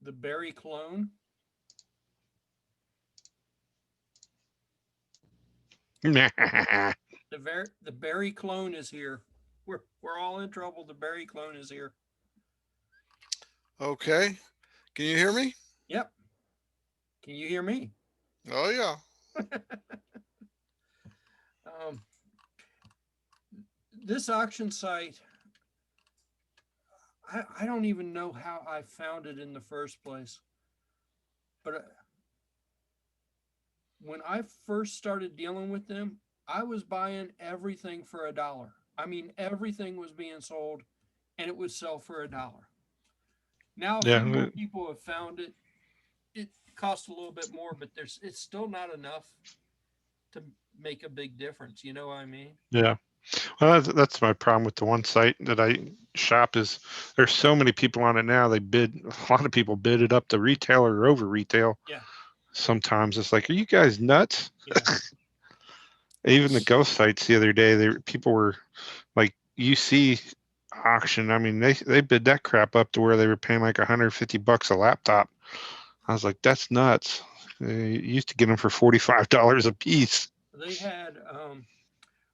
the berry clone. The berry clone is here. We're all in trouble. The berry clone is here. Okay. Can you hear me? Yep. Can you hear me? Oh, yeah. Um, this auction site, I don't even know how I found it in the first place. But when I first started dealing with them, I was buying everything for $1. I mean, everything was being sold and it would sell for $1. Now a few more Yeah, people have found it. It costs a little bit more, but it's still not enough to make a big difference. You know what I mean? yeah. Well, that's my problem with the one site that I shop is there's so many people on it now. They bid, a lot of people bid it up to retail or over retail. Yeah, Sometimes it's like, are you guys nuts? yeah, Even the ghost sites the other day, people were like UC auction. I mean, they bid that crap up to where they were paying like $150 a laptop. I was like, that's nuts. You used to get them for $45 a piece. they had.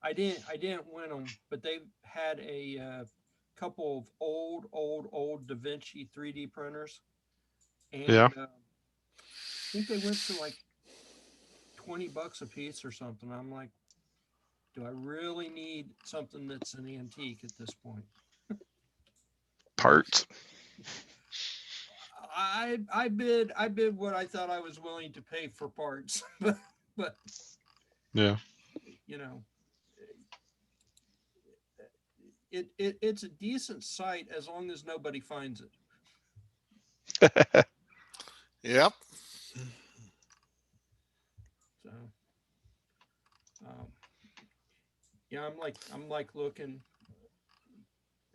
I didn't win them, but they had a couple of old Da Vinci 3D printers, Yeah. and I think they went for like $20 a piece or something. I'm like, do I really need something that's an antique at this point? Parts. I bid what I thought I was willing to pay for parts, but Yeah. you know, it's a decent site as long as nobody finds it. Yep. So um, yeah, I'm like looking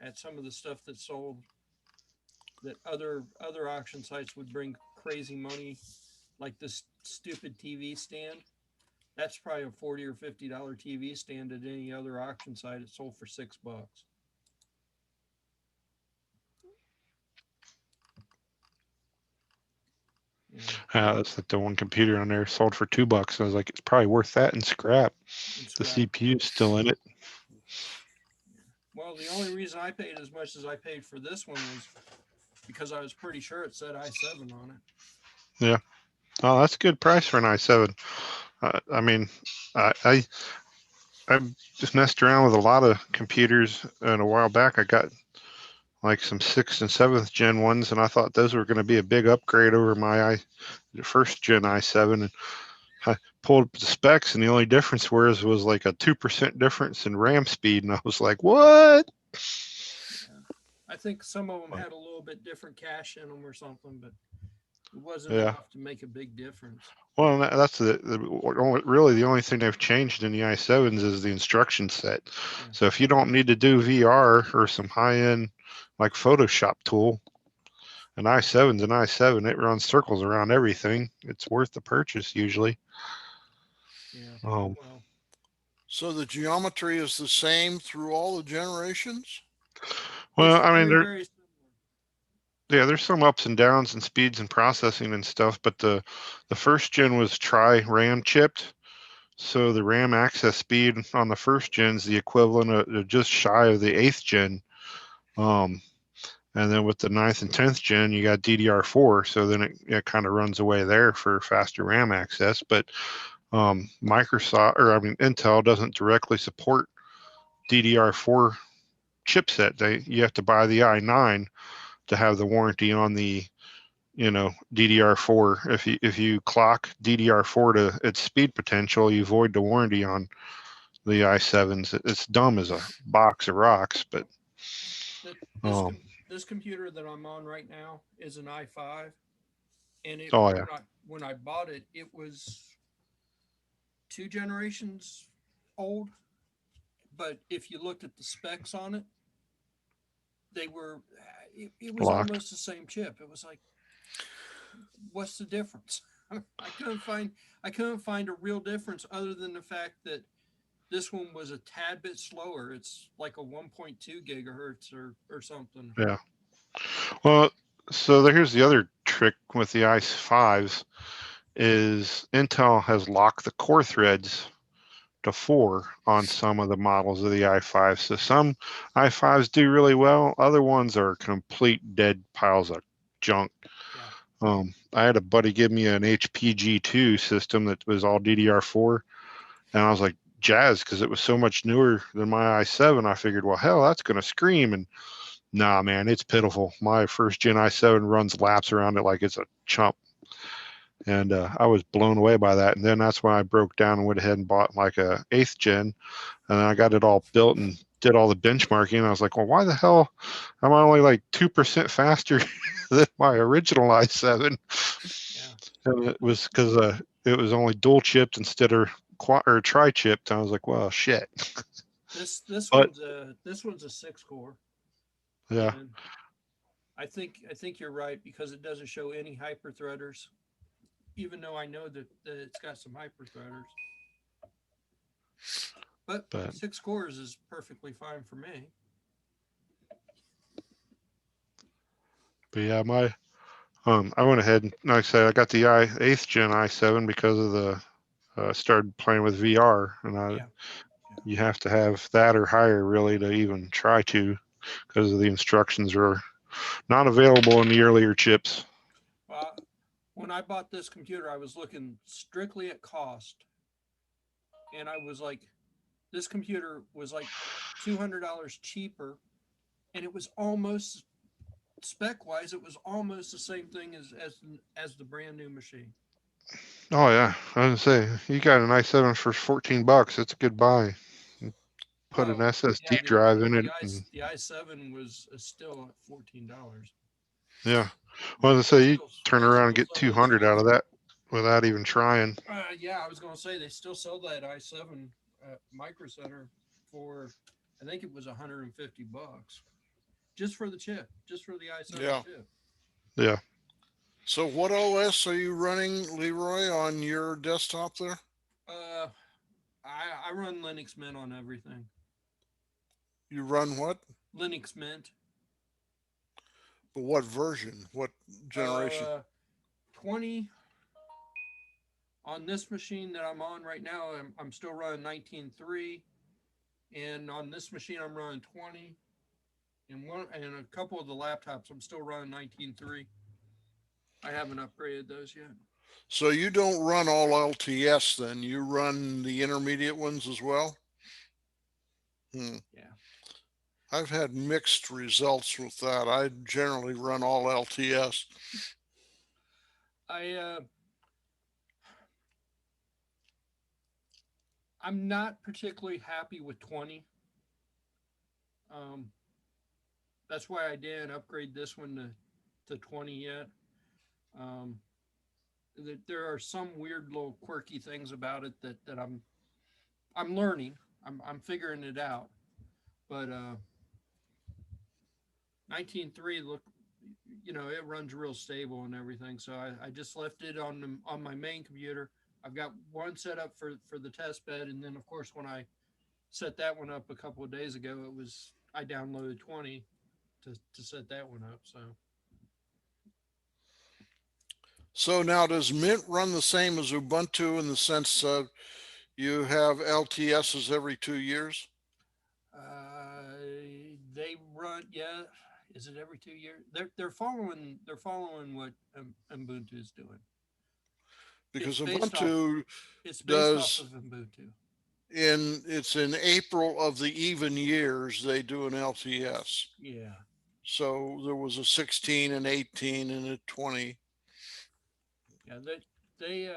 at some of the stuff that's sold that other auction sites would bring crazy money, like this stupid TV stand. That's probably a $40 or $50 TV stand at any other auction site. It sold for $6. You know, That's like the one computer on there sold for $2. I was like, it's probably worth that in scrap. and The scrap. CPU's still in it. Well, the only reason I paid as much as I paid for this one was because I was pretty sure it said i7 on it. Yeah. Oh, that's a good price for an i7. I mean, I I've just messed around with a lot of computers, and a while back I got like some sixth and seventh gen ones, and I thought those were going to be a big upgrade over my first gen i7. And I pulled up the specs, and the only difference was like a 2% difference in RAM speed, and I was like, what? Yeah. I think some of them But, had a little bit different cache in them or something, but it wasn't yeah. enough to make a big difference. Well, that's really the only thing they've changed in the i7s is the instruction set. Yeah. So if you don't need to do VR or some high-end like Photoshop tool, an i7's an i7. It runs circles around everything. It's worth the purchase usually. Yeah. Um, Well, So the geometry is the same through all the generations? it's well, I mean, very, very similar. there's some ups and downs in speeds and processing and stuff, but the first gen was tri-RAM chipped. So the RAM access speed on the first gen is the equivalent of just shy of the eighth gen. Um, and then with the ninth and 10th gen, you got DDR4. So then it kind of runs away there for faster RAM access. But Intel doesn't directly support DDR4 chipset. You have to buy the i9 to have the warranty on the DDR4. If you clock DDR4 to its speed potential, you void the warranty on the i7s. It's dumb as a box of rocks, but That um, this computer that I'm on right now is an i5, and it oh yeah, when I bought it, it was 2 generations old. But if you looked at the specs on it, they were it was locked. almost the same chip. It was like, what's the difference? I couldn't find a real difference other than the fact that this one was a tad bit slower. It's like a 1.2 gigahertz or something. Yeah. Well, So here's the other trick with the i5s is Intel has locked the core threads to 4 on some of the models of the i5. So some i5s do really well. Other ones are complete dead piles of junk. Yeah. I had a buddy give me an HP G2 system that was all DDR4, and I was like jazzed because it was so much newer than my i7. I figured, well, hell, that's going to scream. And nah, man, it's pitiful. My first gen i7 runs laps around it like it's a chump. And I was blown away by that. And then that's when I broke down and went ahead and bought like a 8th gen. And then I got it all built and did all the benchmarking. And I was like, well, why the hell am I only like 2% faster than my original i7? Yeah. And it was because it was only dual chipped instead of quad or tri chipped. I was like, well, shit. This But one's a 6 core, yeah, and I think you're right because it doesn't show any hyperthreaders, even though I know that it's got some hyperthreaders. But but 6 cores is perfectly fine for me. yeah, my I went ahead and like I said, I got the 8th gen i7 because of the started playing with VR, and Yeah. you have to have that or higher really to even try to, because of the instructions are not available in the earlier chips. Well, when I bought this computer, I was looking strictly at cost, and I was like, this computer was like $200 cheaper, and it was almost spec wise, it was almost the same thing as the brand new machine. Oh yeah, I was gonna say you got an i7 for $14. It's a good buy. Put an Well, yeah, SSD drive in it, and the i7 was still at $14. yeah. Well, I But was gonna say you turn they around and still get sell those 200 out of that without even trying. yeah, I was going to say they still sell that i7 at Micro Center for, I think it was $150 just for the chip, just for the i7 Yeah. chip. Yeah. So what OS are you running, Leroy, on your desktop there? Uh, I run Linux Mint on everything. You run what? Linux Mint. But what version? What generation? 20 on this machine that I'm on right now. I'm still running 19.3, and on this machine I'm running 20, and a couple of the laptops I'm still running 19.3. I haven't upgraded those yet. So you don't run all LTS then? You run the intermediate ones as well? Hmm. Yeah. I've had mixed results with that. I generally run all LTS. I I'm not particularly happy with 20. Um, that's why I didn't upgrade this one to 20 yet. Um, there are some weird little quirky things about it that I'm learning. I'm figuring it out. But 19.3 look, it runs real stable and everything. So I just left it on my main computer. I've got one set up for the test bed, and then of course when I set that one up a couple of days ago, I downloaded 20 to set that one up. So So now does Mint run the same as Ubuntu in the sense you have LTSs every 2 years? they run, yeah. Is it every 2 years? They're following what Ubuntu is doing. It's Because based off Ubuntu it's based off does of Ubuntu. it's in April of the even years they do an LTS. Yeah, So there was a 16 and 18 and a 20. yeah. They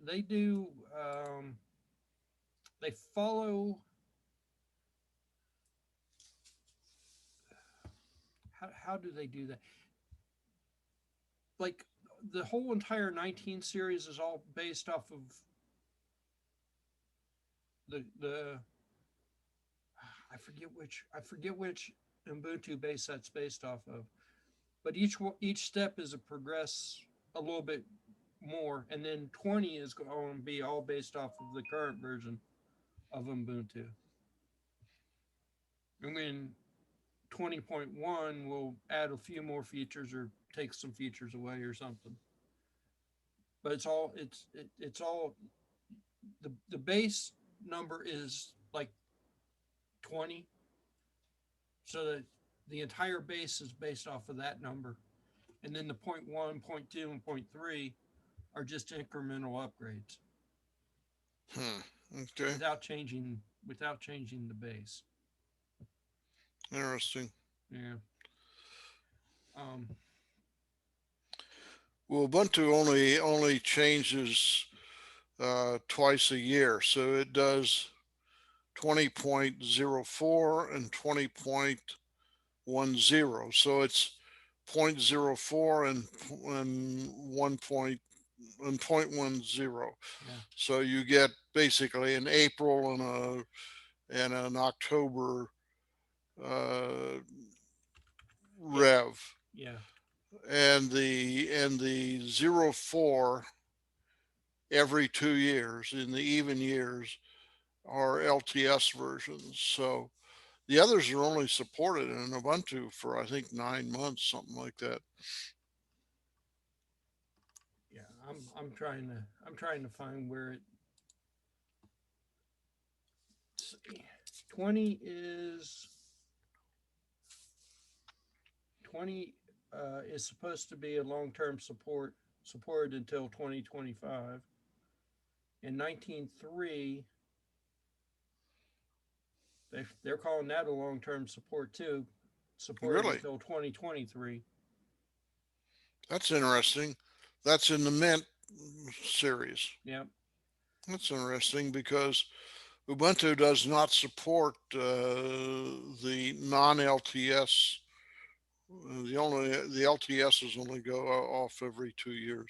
they do they follow. How do they do that? Like the whole entire 19 series is all based off of the I forget which Ubuntu base that's based off of. But each step is a progress a little bit more, and then 20 is going to be all based off of the current version of Ubuntu. And then 20.1 will add a few more features or take some features away or something. But it's all the base number is like 20, so that the entire base is based off of that number, and then the point 1, point 2, and point 3 are just incremental upgrades Okay, without changing the base. interesting. Yeah. Um, Well, Ubuntu only changes twice a year, so it does 20.04 and 20.10. So it's 0.04 and 0.10. yeah. So you get basically an April and an October uh, rev, Yeah. and the 0.4 every 2 years in the even years are LTS versions. So the others are only supported in Ubuntu for, I think, 9 months, something like that. Yeah. I'm trying to find where it. 20 is 20 is supposed to be a long-term supported until 2025. In 19.3, they're calling that a long-term support too, supported Really? until 2023. That's interesting. That's in the Mint series. Yep. That's interesting because Ubuntu does not support the non-LTS. The LTSs only go off every 2 years.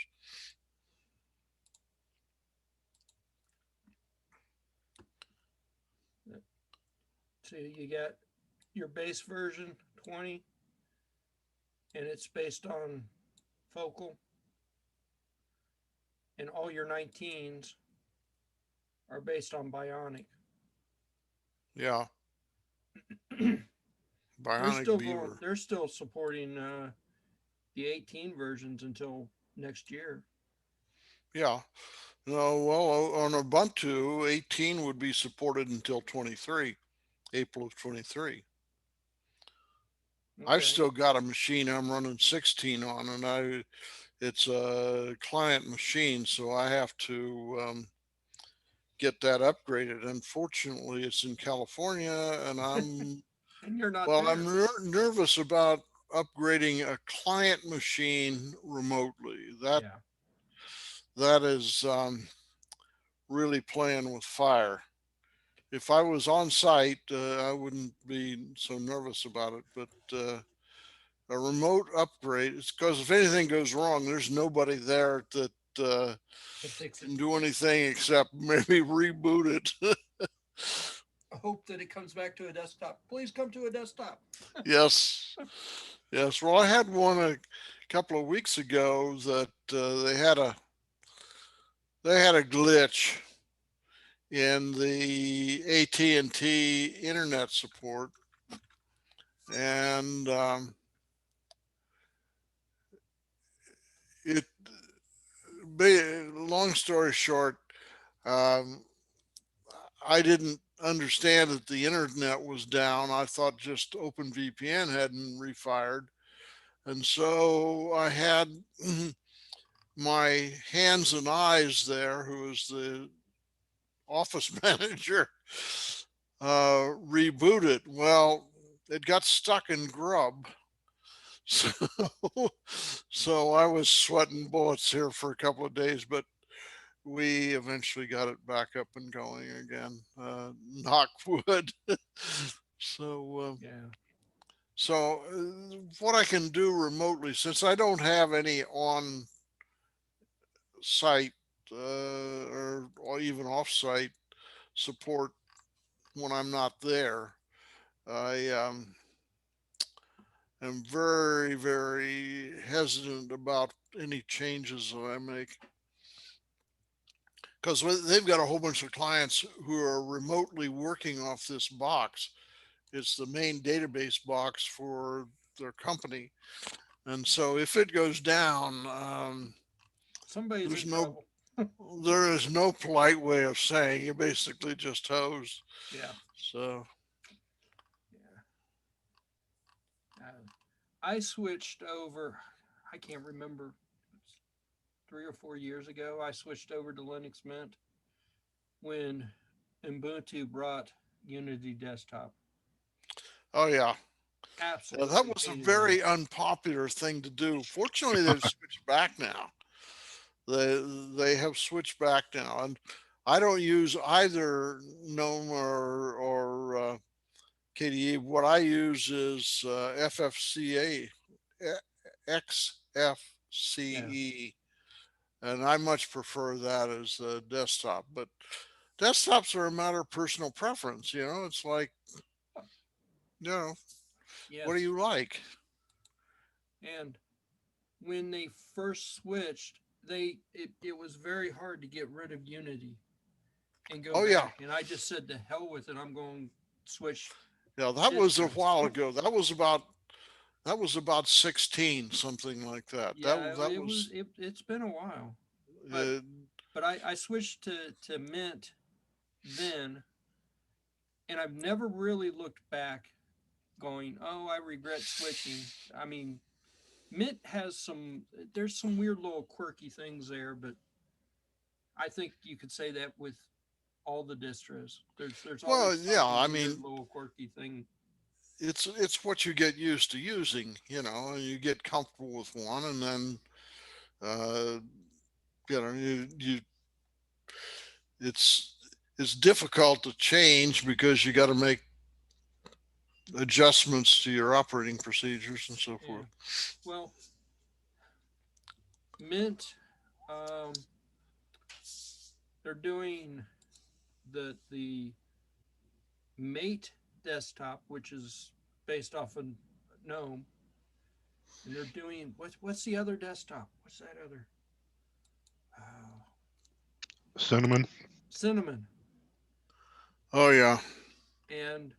So you got your base version 20, and it's based on Focal, and all your 19s are based on Bionic. Yeah, they're Bionic Beaver. They're still supporting the 18 versions until next year. Yeah. No, well, on Ubuntu, 18 would be supported until 23, April of 23. I've Okay. still got a machine I'm running 16 on, and it's a client machine, so I have to get that upgraded. Unfortunately, it's in California, and And you're not well, there. nervous about upgrading a client machine remotely. Yeah. That is really playing with fire. If I was on site, I wouldn't be so nervous about it. But a remote upgrade, it's because if anything goes wrong, there's nobody there that To fix it. can do anything except maybe reboot it. I hope that it comes back to a desktop. Please come to a desktop. Yes, yes. Well, I had one a couple of weeks ago that they had a glitch in the AT&T internet support, and it. Long story short, um, I didn't understand that the internet was down. I thought just OpenVPN hadn't refired, and so I had my hands and eyes there, who was the office manager, reboot it. Well, it got stuck in Grub. So, so I was sweating bullets here for a couple of days, but we eventually got it back up and going again. Knock wood. so, Yeah. what I can do remotely, since I don't have any on site or even off site support when I'm not there, I am very, very hesitant about any changes that I make. Because they've got a whole bunch of clients who are remotely working off this box, It's the main database box for their company. And so if it goes down, Somebody's there's in no, trouble. there is no polite way of saying you basically just hosed. Yeah. So, Yeah. I switched over, I can't remember, 3 or 4 years ago, I switched over to Linux Mint when Ubuntu brought Unity Desktop. oh yeah. Yeah, that Absolutely was a hated very Unity. unpopular thing to do. Fortunately, they've switched back now. They have switched back now, and I don't use either GNOME or KDE. What I use is FFCA, Yeah. XFCE, and I much prefer that as a desktop. But desktops are a matter of personal preference. You know, it's like, you know, what do Yes. you like? And when they first switched, it was very hard to get rid of Unity and go Oh yeah, back. And I just said to hell with it. I'm going to switch yeah. That was a distros. while ago. That was about 16, something like that. Yeah, That it was was it's been a while. But uh, I switched to Mint then, and I've never really looked back going, oh, I regret switching. I mean, Mint has there's some weird little quirky things there, but I think you could say that with all the distros. There's well, always yeah. something I weird, mean, little quirky thing. it's what you get used to using, and you get comfortable with one, and then uh, you it's it's difficult to change because you got to make adjustments to your operating procedures and so Yeah. forth. Well, Mint, um, they're doing the Mate desktop, which is based off of GNOME, and they're doing what's the other desktop? What's that other? Oh, Cinnamon. Cinnamon. Oh yeah, And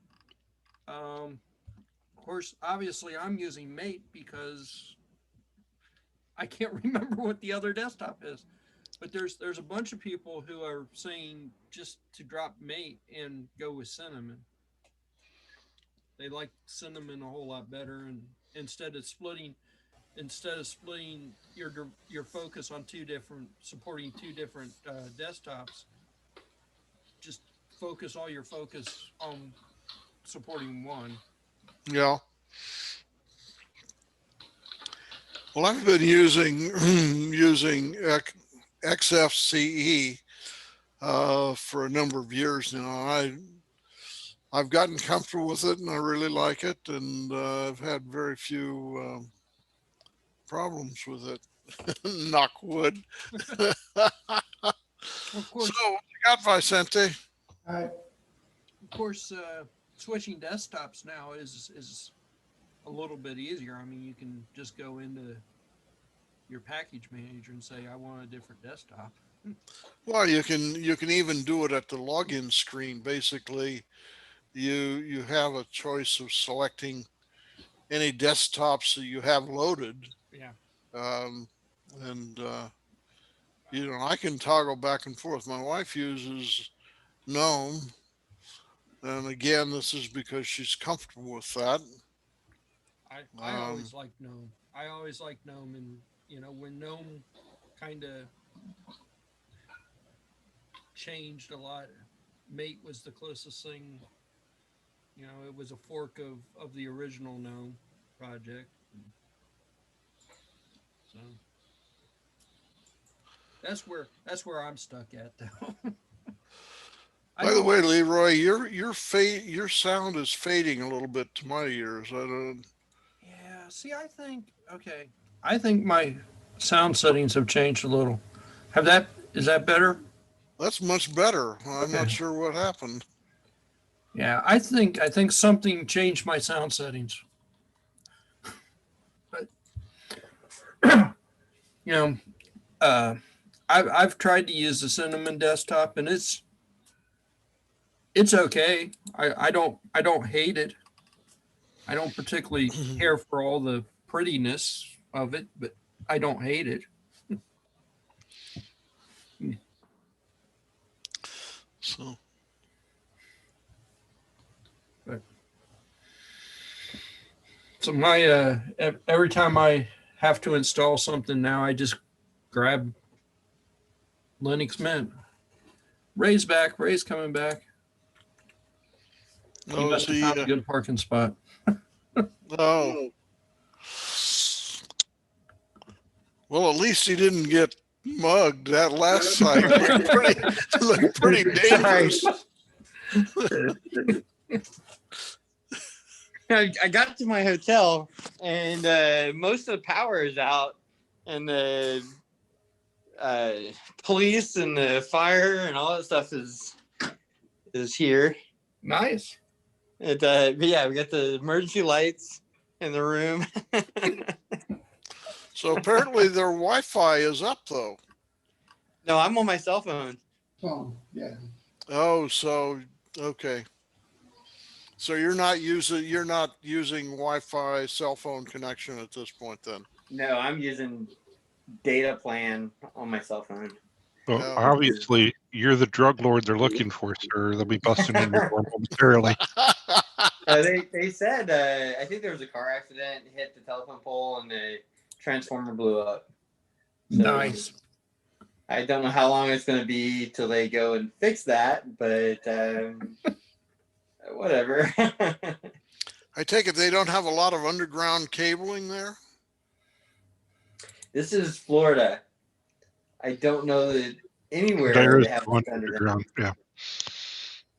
of course, obviously, I'm using Mate because I can't remember what the other desktop is. But there's a bunch of people who are saying just to drop Mate and go with Cinnamon. They like Cinnamon a whole lot better, and instead of splitting your focus on supporting two different desktops, just focus all your focus on supporting one. yeah. Well, I've been using using XFCE for a number of years now. I've gotten comfortable with it, and I really like it, and I've had very few problems with it. Knock wood. Well, of So, course, what you got, Vicente? of course, switching desktops now is a little bit easier. I mean, you can just go into your package manager and say, I want a different desktop. Well, you can even do it at the login screen. Basically, you have a choice of selecting any desktops that you have loaded, Yeah. um, and I can toggle back and forth. My wife uses GNOME, and again, this is because she's comfortable with that. I Um, always like GNOME. I always like GNOME, and when GNOME kind of changed a lot, Mate was the closest thing. It was a fork of the original GNOME project. So that's where I'm stuck at though. I by the don't. way, Leroy, your sound is fading a little bit to my ears. I don't. Yeah. See, I think okay. I think my sound settings have changed a little. Is that better? That's much better. I'm Okay. not sure what happened. Yeah, I think something changed my sound settings. But you know, uh, I've tried to use the Cinnamon desktop, and It's okay. I don't hate it. I don't particularly care for all the prettiness of it, but I don't hate it. So But so my every time I have to install something now, I just grab Linux Mint. Ray's back. Ray's coming back. He oh, is must have he? found a good parking spot. Oh, well, at least he didn't get mugged. That last site looked pretty dangerous. I got to my hotel and most of the power is out, and the police and the fire and all that stuff is here. Nice. But yeah, we got the emergency lights in the room. So apparently their Wi-Fi is up though. No, I'm on my cell phone. Phone, yeah. Oh, so okay. So you're not using Wi-Fi cell phone connection at this point then. No, I'm using data plan on my cell phone. Well, Yeah. obviously, you're the drug lord they're looking for, sir. They'll be busting in your door momentarily. They said I think there was a car accident, hit the telephone pole, and the transformer blew up. So, Nice. I don't know how long it's going to be till they go and fix that, but whatever. I take it they don't have a lot of underground cabling there. This is Florida. I don't know that anywhere There is they have one this underground. underground. Yeah.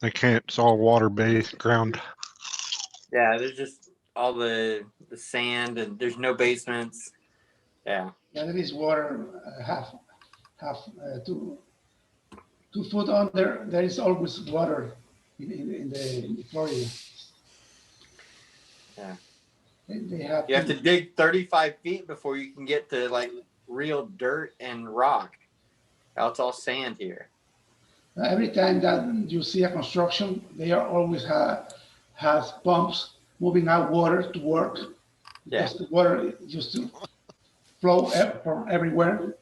They can't. It's all water-based ground. Yeah, there's just all the sand, and there's no basements. Yeah. Yeah, there is water half 2 foot under. There is always water in the Florida. Yeah. They have. You have to dig 35 feet before you can get to like real dirt and rock. Now it's all sand here. Every time that you see a construction, they are always has pumps moving out water to work. Yeah. Because the water used to flow from everywhere.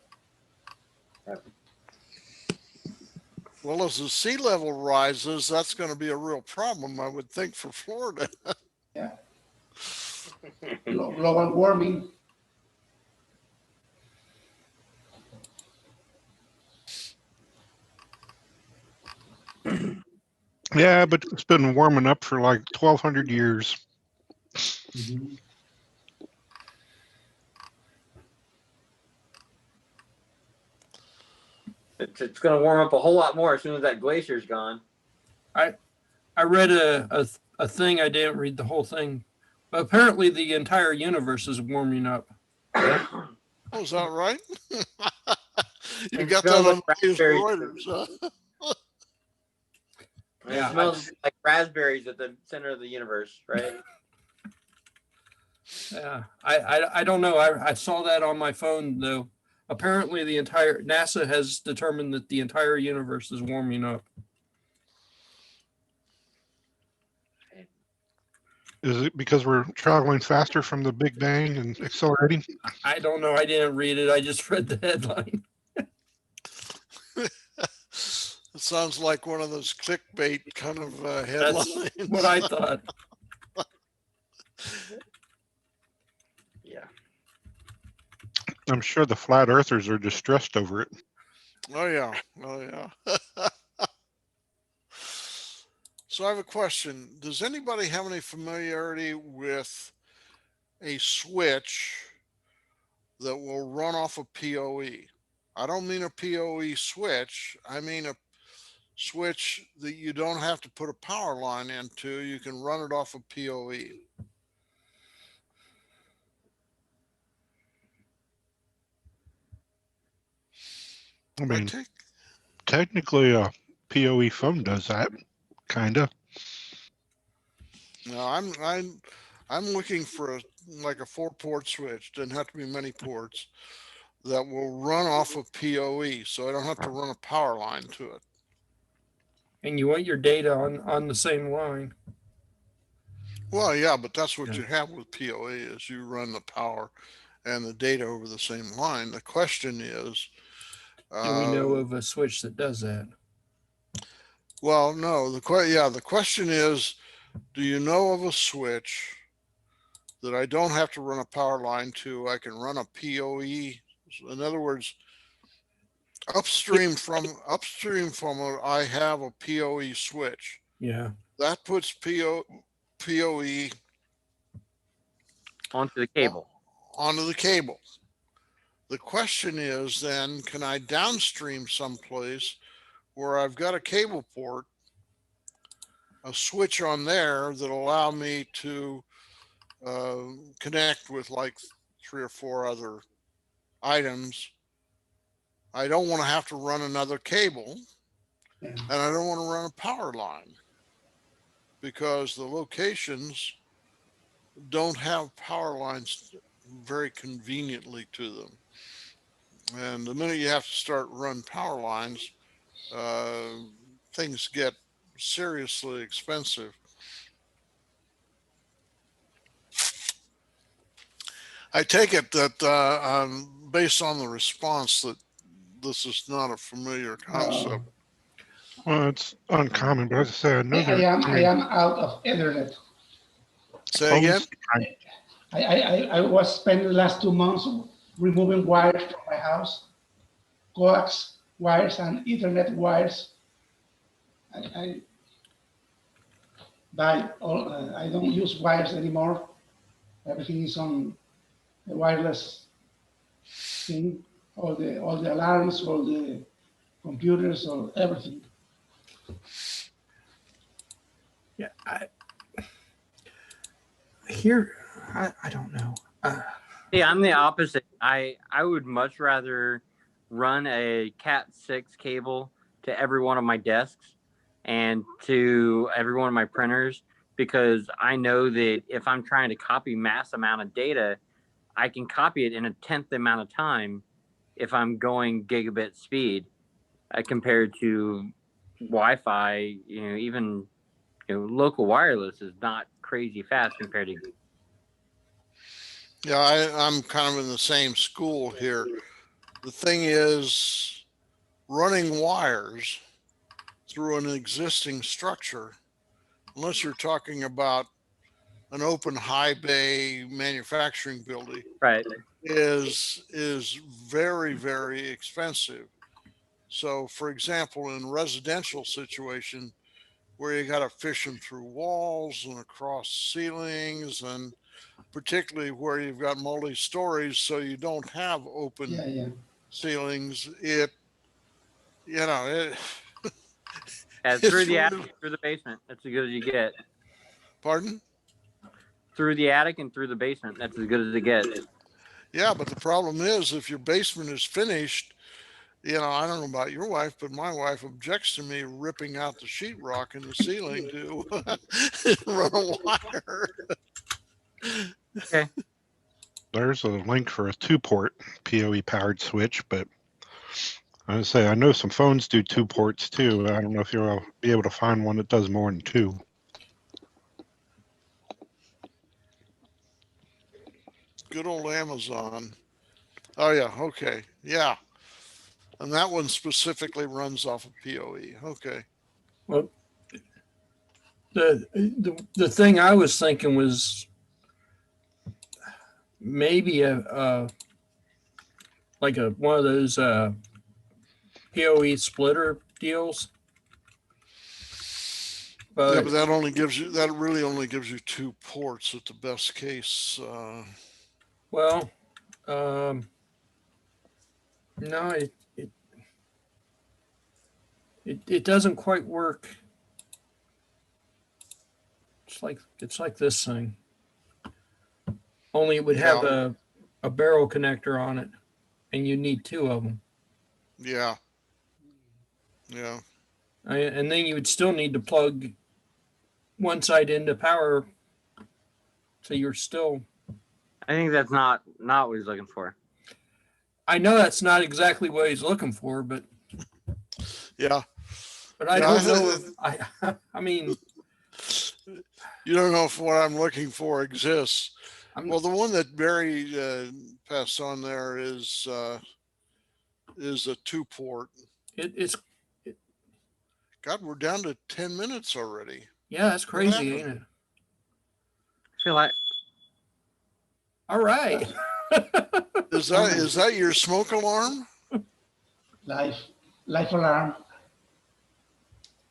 Well, as the sea level rises, that's going to be a real problem, I would think, for Florida. Yeah. Global warming. Yeah, but it's been warming up for like 1,200 years. Mm-hmm. It's going to warm up a whole lot more as soon as that glacier's gone. I read a thing. I didn't read the whole thing, but apparently the entire universe is warming up. Oh, is that right? You It got that smells on like latest raspberries. Reuters, huh? Yeah, It smells like raspberries at the center of the universe, right? Yeah, I don't know. I saw that on my phone though. Apparently, the entire NASA has determined that the entire universe is warming up. Is it because we're traveling faster from the Big Bang and accelerating? I don't know. I didn't read it. I just read the headline. It sounds like one of those clickbait kind of That's headlines. what I thought. Yeah. I'm sure the flat earthers are distressed over it. Oh yeah, oh yeah. So I have a question. Does anybody have any familiarity with a switch that will run off of PoE? I don't mean a PoE switch. I mean a switch that you don't have to put a power line into. You can run it off of PoE. I I mean, take technically, a PoE phone does that, kind of. no. I'm looking for like a 4-port switch. Doesn't have to be many ports that will run off of PoE, so I don't have to run a power line to it. And you want your data on the same line. Well, yeah, but that's what Yeah. you have with PoE is you run the power and the data over the same line. The question is, And we know of a switch that does that. well, no, the question is, do you know of a switch that I don't have to run a power line to? I can run a PoE. In other words, upstream from it, I have a PoE switch Yeah. that puts PoE onto the cable. onto the cable. The question is then, can I downstream someplace where I've got a cable port, a switch on there that allow me to connect with like 3 or 4 other items. I don't want to have to run another cable, Yeah. and I don't want to run a power line because the locations don't have power lines very conveniently to them. And the minute you have to start run power lines, things get seriously expensive. I take it that based on the response that this is not a familiar concept. Well, it's uncommon, but as I say, I know I they're am out of Ethernet. Say again? I was spending the last 2 months removing wires from my house, coax wires and Ethernet wires. I buy all. I don't use wires anymore. Everything is on the wireless thing. All the alarms, all the computers, or everything. Yeah. I don't know. Yeah, I'm the opposite. I would much rather run a Cat 6 cable to every one of my desks and to every one of my printers, because I know that if I'm trying to copy mass amount of data, I can copy it in a 10th the amount of time if I'm going gigabit speed compared to Wi-Fi. Even local wireless is not crazy fast compared to. Yeah, I'm kind of in the same school here. The thing is, running wires through an existing structure, unless you're talking about an open high bay manufacturing building, Right. is very, very expensive. So, for example, in residential situation where you got to fish them through walls and across ceilings, and particularly where you've got multi stories, so you don't have open Yeah. ceilings, it And it's through the attic, really, through the basement, that's as good as you get. pardon? Through the attic and through the basement, that's as good as it gets. Yeah, but the problem is if your basement is finished, I don't know about your wife, but my wife objects to me ripping out the sheetrock in the ceiling to run a wire. Okay. there's a link for a 2-port PoE powered switch, but I would say I know some phones do 2 ports too. I don't know if you'll be able to find one that does more than 2. Good old Amazon. Oh yeah, okay, yeah, and that one specifically runs off of PoE. Okay. Well, the thing I was thinking was maybe like one of those PoE splitter deals. Yeah, But but that really only gives you 2 ports at the best case. well, no, it doesn't quite work. It's like this thing. Only it would have Yeah. a barrel connector on it, and you need 2 of them. Yeah. And then you would still need to plug one side into power. So you're still. I think that's not what he's looking for. I know that's not exactly what he's looking for, but Yeah. but I Yeah, don't know if I mean, You don't know if what I'm looking for exists. I'm, Well, the one that Barry passed on there is a 2-port. it's, it, God, we're down to 10 minutes already. yeah, it's What crazy, happened? ain't it? I feel like All right. Is that your smoke alarm? life alarm.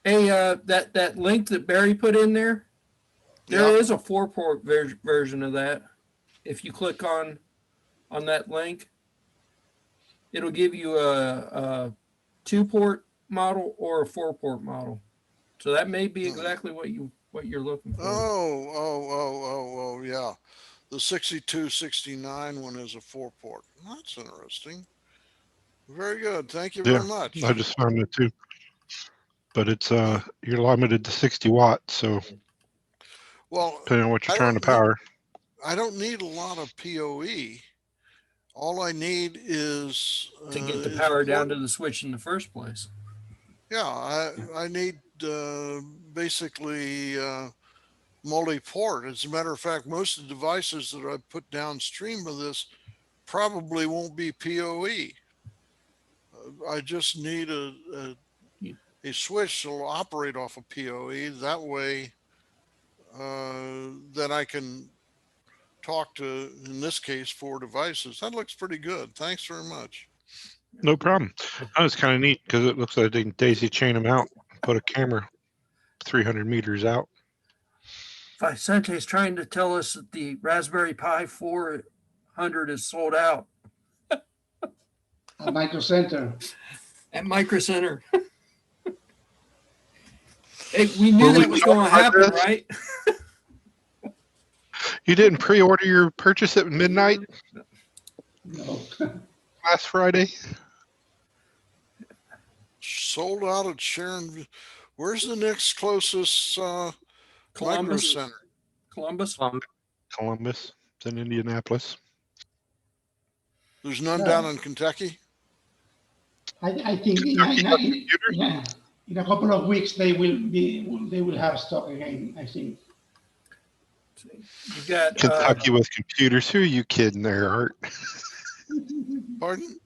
Hey, that link that Barry put in there, there Yeah. is a 4-port version of that. If you click on that link, it'll give you a 2-port model or a 4-port model. So that may be exactly what you're looking for. Oh, yeah. The 6269 one is a 4-port. That's interesting. Very good. Thank you Yeah, very much. I just found it too. But it's you're limited to 60 watts, so Well, depending on what you're I trying to don't need, power. I don't need a lot of PoE. All I need is To get the is a power down port. to the switch in the first place. Yeah, I need basically multi-port. As a matter of fact, most of the devices that I put downstream of this probably won't be PoE. I just need a switch that will operate off of PoE. That way, then I can talk to, in this case, 4 devices. That looks pretty good. Thanks very much. No problem. That was kind of neat because it looks like they can daisy chain them out, put a camera 300 meters out. Vicente is trying to tell us that the Raspberry Pi 400 is sold out At Micro Center. at Micro Center. Hey, we knew Were we that was going to notified happen, this? right? You didn't pre-order your purchase at midnight No. last Friday? Sold out at Sharon. Where's the next closest Micro Columbus. Center? Columbus. Columbus. It's in Indianapolis. There's none Yeah. down in Kentucky? I think in a couple of weeks they will have stock again, I think. You got Kentucky with computers. Who are you kidding there, Art? Pardon?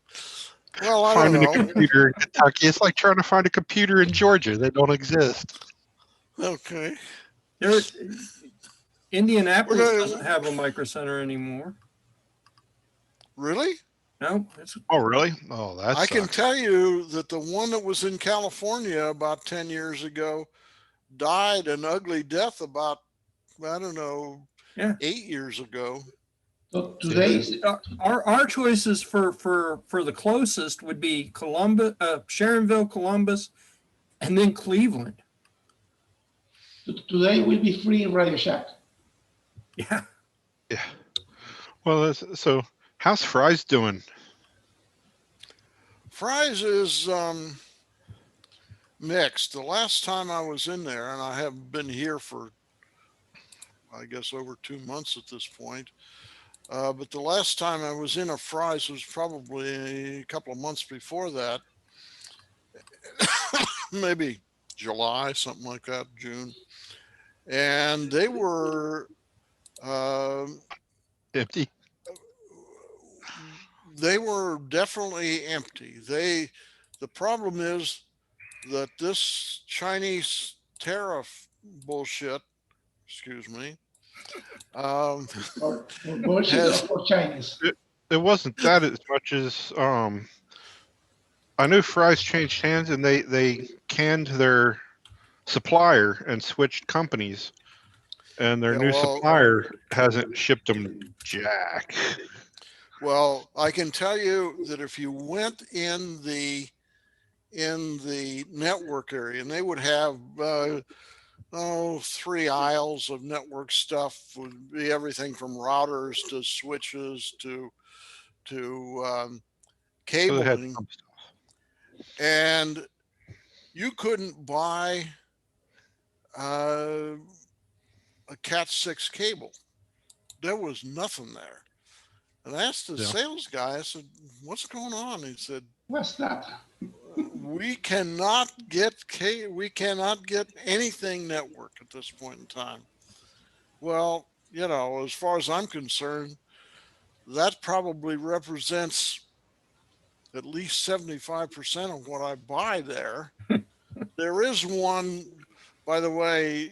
Well, I don't Finding a know. computer in Kentucky, it's like trying to find a computer in Georgia. They don't exist. Okay. there. Indianapolis We're doesn't not- have a Micro Center anymore. Really? No, it's Oh, really? Oh, that I can sucks. tell you that the one that was in California about 10 years ago died an ugly death about, I don't know, Yeah. 8 years ago. So today's our choices for the closest would be Columbus, Sharonville, Columbus, and then Cleveland. today will be free in Radio Shack. Yeah. Yeah. Well, so how's Fry's doing? Fry's is mixed. The last time I was in there, and I haven't been here for, I guess, over 2 months at this point. But the last time I was in a Fry's was probably a couple of months before that. Maybe July, something like that, June. And they were Empty? they were definitely empty. The problem is that this Chinese tariff bullshit, excuse me, Or bullshit Has- or Chinese. It wasn't that as much as I knew Fry's changed hands and they canned their supplier and switched companies, and their Yeah, new well- supplier hasn't shipped them jack. well, I can tell you that if you went in the network area, and they would have 3 aisles of network stuff, would be everything from routers to switches to So they had cabling, some stuff. and you couldn't buy a Cat 6 cable. There was nothing there. And I asked the Yeah. sales guy, I said, what's going on? He said, What's that? we cannot get anything network at this point in time. Well, you know, as far as I'm concerned, that probably represents at least 75% of what I buy there. There is one, by the way,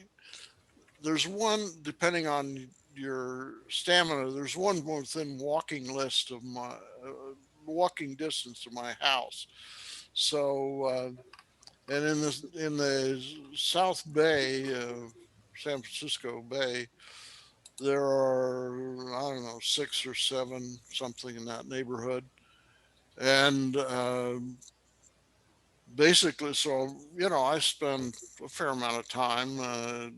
there's one, depending on your stamina, there's one within walking distance of my house. So, and in the South Bay, San Francisco Bay, there are, I don't know, 6 or 7, something in that neighborhood. And basically, so, you know, I spend a fair amount of time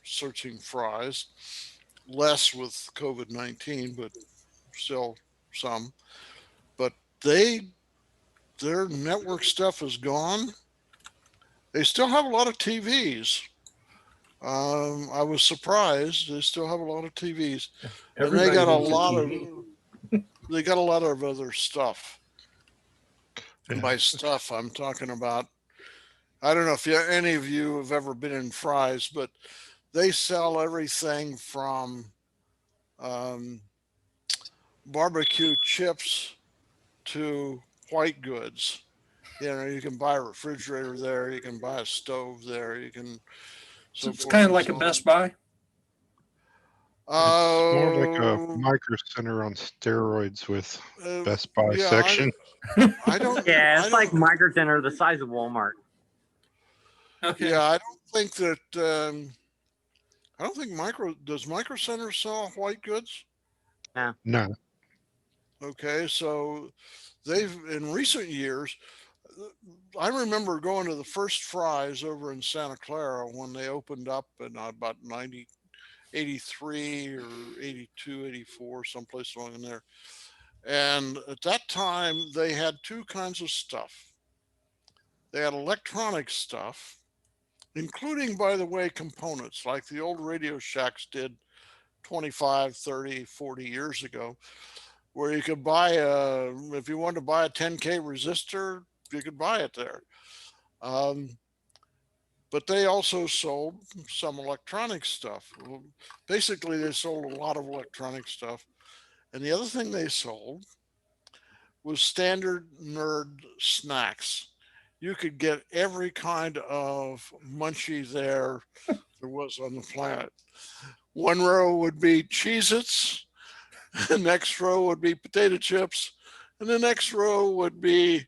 searching fries, less with COVID-19, but still some. But their network stuff is gone. They still have a lot of TVs. I was surprised. They still have a lot of TVs, and they got a Everybody needs lot of TV. they got a lot of other stuff. And Yeah. by stuff, I'm talking about. I don't know if any of you have ever been in Fry's, but they sell everything from barbecue chips to white goods. You know, you can buy a refrigerator there, you can buy a stove there, you can. So it's kind of like a Best Buy. It's more like a Oh, micro center on steroids with Best Buy yeah, section. I don't. Yeah, I it's like don't. Micro Center the size of Walmart. Okay. Yeah, I don't think that. I don't think does Micro Center sell white goods? No. Okay, so they've in recent years. I remember going to the first Fry's over in Santa Clara when they opened up in about 83 or 82, 84, someplace along in there. And at that time, they had two kinds of stuff. They had electronic stuff, including, by the way, components like the old Radio Shacks did 25, 30, 40 years ago, where you could buy if you wanted to buy a 10K resistor, you could buy it there. But they also sold some electronic stuff. Basically, they sold a lot of electronic stuff. And the other thing they sold was standard nerd snacks. You could get every kind of munchie there was on the planet. One row would be Cheez-Its, the next row would be potato chips, and the next row would be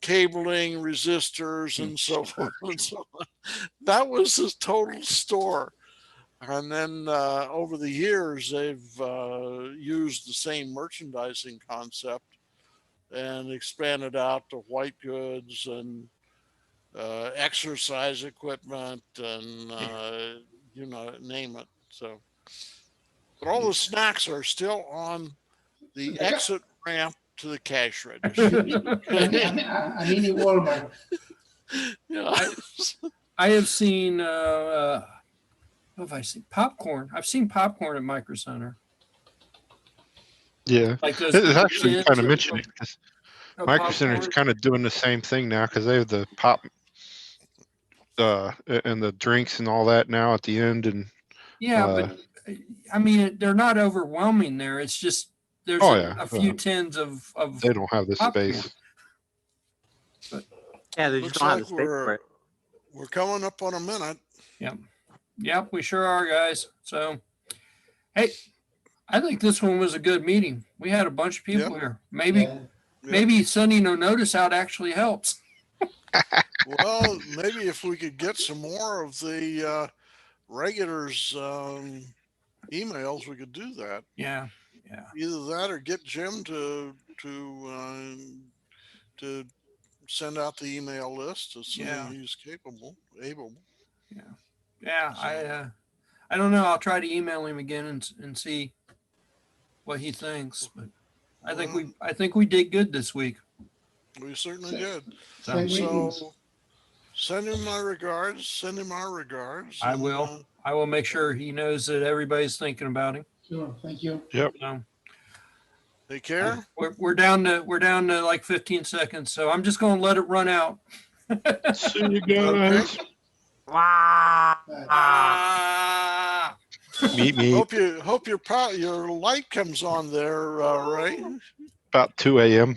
cabling, resistors, and so forth and so on. That was the total store. And then over the years, they've used the same merchandising concept and expanded out to white goods and exercise equipment and you know, name it. So, but all the snacks are still on the exit ramp to the cash register. I mean, in Walmart. Yeah. I have seen. What have I seen? Popcorn. I've seen popcorn at Micro Center. Yeah. Like those It's actually tins kind of of- mentioning because Micro Center is popcorn. kind of doing the same thing now because they have the pop and the drinks and all that now at the end. And Yeah, but I mean, they're not overwhelming there. It's just there's Oh, a, yeah. a few tins of they don't have the popcorn. space. Yeah, they just Looks don't have like the space for it. we're coming up on a minute. Yep, we sure are, guys. So, hey, I think this one was a good meeting. We had a bunch of people here. Maybe Yeah. maybe sending a notice out actually helps. Well, maybe if we could get some more of the regulars emails, we could do that. Yeah. Either that or get Jim to send out the email list as soon as he's able. Yeah. I don't know. I'll try to email him again and see what he thinks. But I think we did good this week. We certainly did. Send greetings. So send him my regards. Send him our regards. I will. I will make sure he knows that everybody's thinking about him. Sure, thank you. So, Take care. We're down to like 15 seconds, so I'm just going to let it run out. See you guys. Okay. Wow. Ah! Meet me Hope your light comes on there, Ray. about 2 a.m.